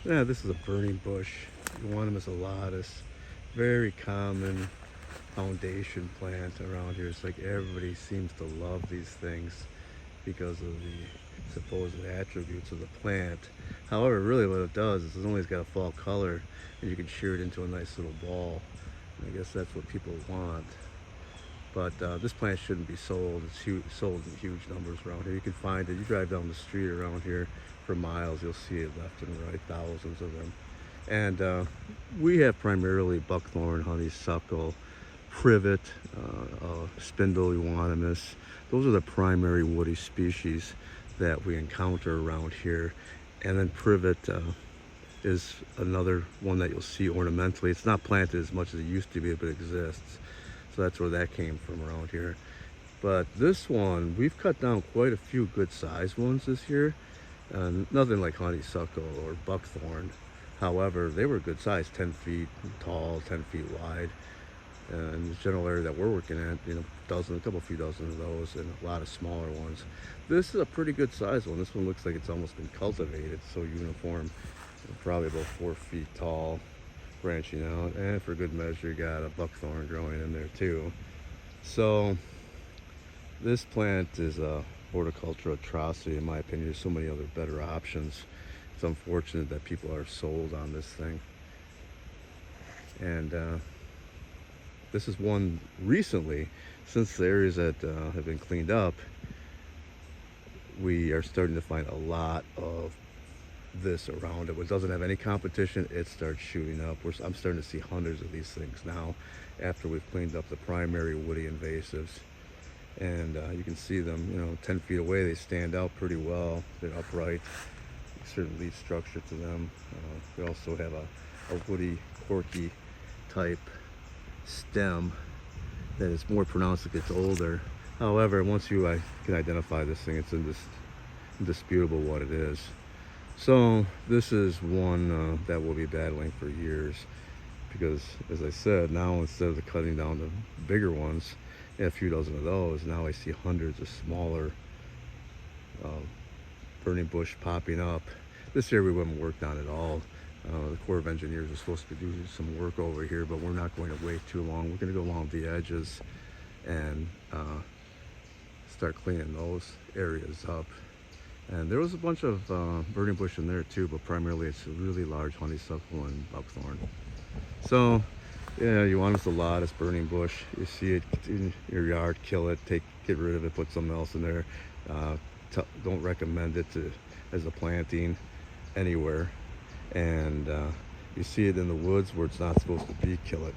Yeah, this is a burning bush. Euonymus alatus. Very common foundation plant around here. It's like everybody seems to love these things because of the supposed attributes of the plant. However, really what it does is it's only got a fall color and you can shear it into a nice little ball. And I guess that's what people want. But this plant shouldn't be sold. It's sold in huge numbers around here. You can find it. You drive down the street around here for miles, you'll see it left and right, thousands of them. And we have primarily buckthorn, honeysuckle, privet, spindle, euonymus. Those are the primary woody species that we encounter around here. And then privet is another one that you'll see ornamentally. It's not planted as much as it used to be, but it exists. So that's where that came from around here. But this one, we've cut down quite a few good sized ones this year. Nothing like honeysuckle or buckthorn. However, they were good size, 10 feet tall, 10 feet wide. And the general area that we're working at, a couple few dozen of those and a lot of smaller ones. This is a pretty good size one. This one looks like it's almost been cultivated. It's so uniform, probably about 4 feet tall, branching out. And for good measure, you got a buckthorn growing in there too. So this plant is a horticultural atrocity in my opinion. There's so many other better options. It's unfortunate that people are sold on this thing. And this is one recently, since the areas that have been cleaned up, we are starting to find a lot of this around it. It doesn't have any competition, it starts shooting up. I'm starting to see hundreds of these things now after we've cleaned up the primary woody invasives. And you can see them, 10 feet away, they stand out pretty well. They're upright, certain leaf structure to them. They also have a woody, corky type stem that is more pronounced as it gets older. However, once you can identify this thing, it's indisputable what it is. So this is one that we'll be battling for years because, as I said, now instead of cutting down the bigger ones, a few dozen of those, now I see hundreds of smaller burning bush popping up. This area we haven't worked on at all. The Corps of Engineers are supposed to do some work over here, but we're not going to wait too long. We're going to go along the edges and start cleaning those areas up. And there was a bunch of burning bush in there too, but primarily it's a really large honeysuckle and buckthorn. So yeah, you want us a lot. It's burning bush. You see it in your yard, kill it, get rid of it, put something else in there. Don't recommend it as a planting anywhere. And you see it in the woods where it's not supposed to be, kill it.